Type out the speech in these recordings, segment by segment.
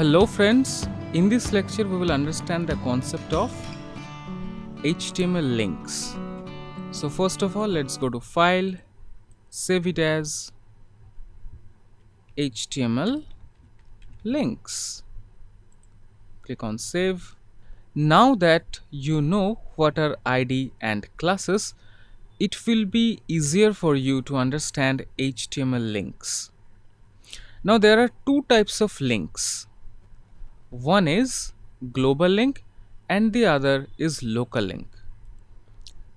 Hello friends, in this lecture we will understand the concept of HTML links. So first of all, let's go to File, save it as HTML links. Click on Save. Now that you know what are ID and classes, it will be easier for you to understand HTML links. Now there are two types of links. One is global link and the other is local link.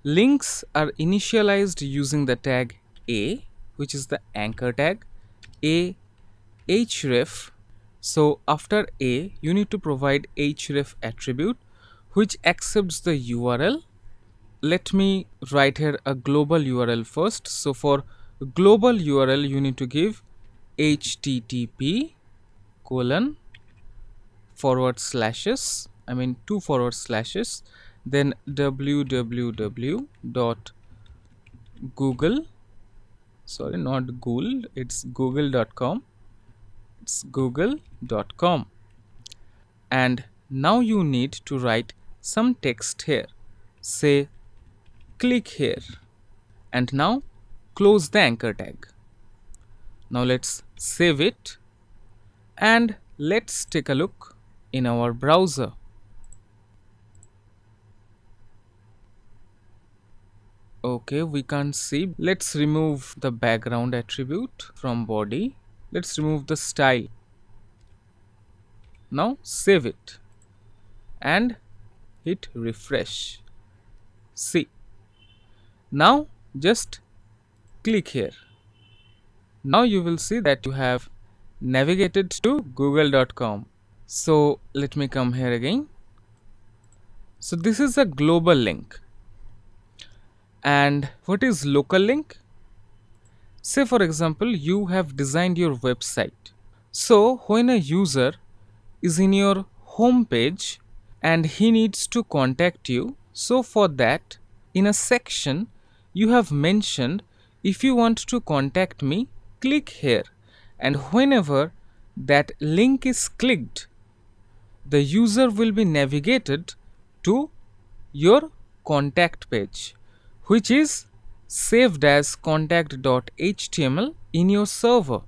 Links are initialized using the tag A, which is the anchor tag, A href. So after A, you need to provide href attribute which accepts the URL. Let me write here a global URL first. So for global URL, you need to give http colon forward slashes, two forward slashes, then www.google, sorry, not Google, it's google.com, it's google.com. And now you need to write some text here, say click here, and now close the anchor tag. Now let's save it and let's take a look in our browser. Okay, we can't see. Let's remove the background attribute from body. Let's remove the style. Now save it and hit refresh. See. Now just click here. Now you will see that you have navigated to google.com. So let me come here again. So this is a global link. And what is local link? Say for example, you have designed your website. So when a user is in your home page and he needs to contact you, so for that, in a section you have mentioned, if you want to contact me, click here, and whenever that link is clicked, the user will be navigated to your contact page, which is saved as contact.html in your server.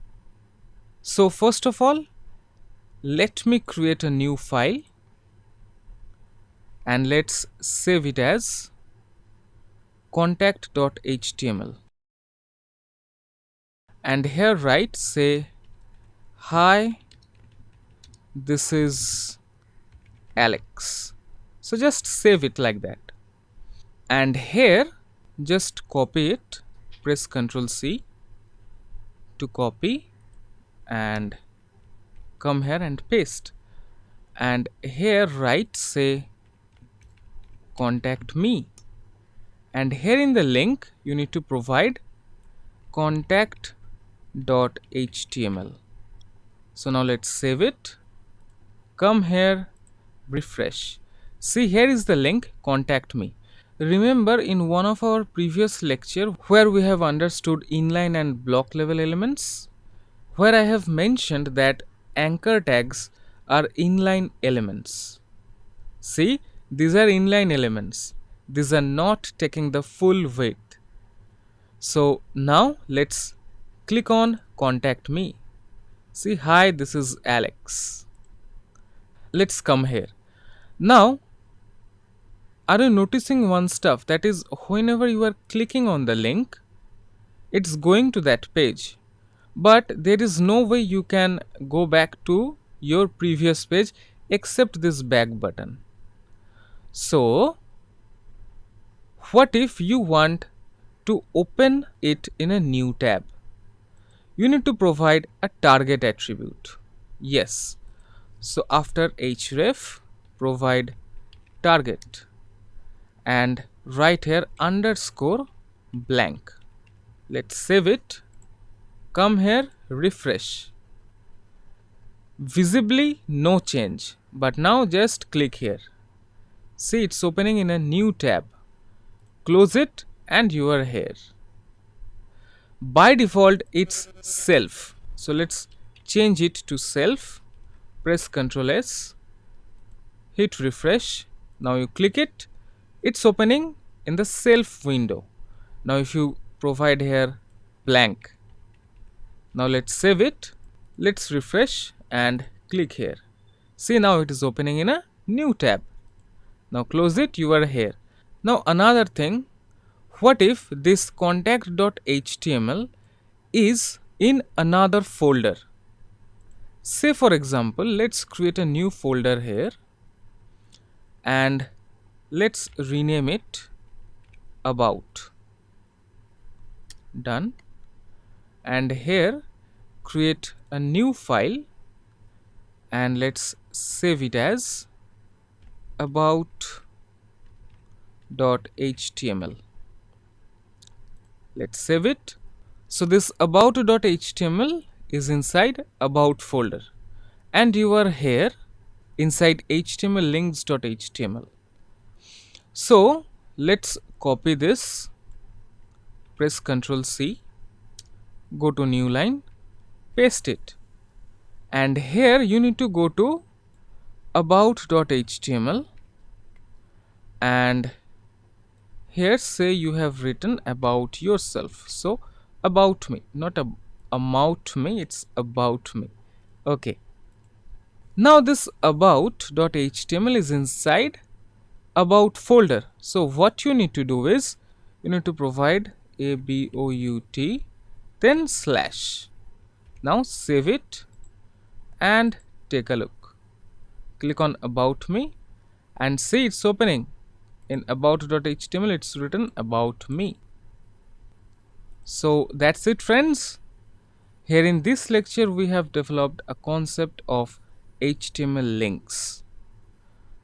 So first of all, let me create a new file and let's save it as contact.html. And here write, say, hi, this is Alex. So just save it like that. And here, just copy it, press Ctrl C to copy and come here and paste. And here write, say, contact me. And here in the link, you need to provide contact.html. So now let's save it. Come here, refresh. See, here is the link, contact me. Remember in one of our previous lecture where we have understood inline and block level elements, where I have mentioned that anchor tags are inline elements. See, these are inline elements. These are not taking the full width. So now let's click on contact me. See, hi, this is Alex. Let's come here. Now, are you noticing one stuff, that is whenever you are clicking on the link, it's going to that page, but there is no way you can go back to your previous page except this back button. So what if you want to open it in a new tab? You need to provide a target attribute. Yes. So after href, provide target and write here underscore blank. Let's save it. Come here, refresh. Visibly no change, but now just click here. See, it's opening in a new tab. Close it and you are here. By default it's self, so let's change it to self. press Ctrl S, hit refresh. Now you click it, it's opening in the self window. Now if you provide here blank, now let's save it, let's refresh and click here. See, now it is opening in a new tab. Now close it, you are here. Now another thing, what if this contact.html is in another folder? Say for example, let's create a new folder here and let's rename it about. Done. And here create a new file and let's save it as about.html. Let's save it. So this about.html is inside about folder and you are here inside html links.html. So let's copy this, press Ctrl C, go to new line, paste it, and here you need to go to about.html and here say you have written about yourself. So about me, not about me, it's about me. Okay. Now this about.html is inside about folder. So what you need to do is you need to provide about then slash. Now save it and take a look. Click on about me and see it's opening. In about.html it's written about me. So that's it, friends. Here in this lecture we have developed a concept of HTML links.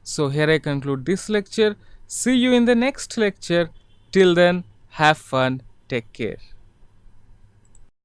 So here I conclude this lecture. See you in the next lecture. Till then, have fun. Take care.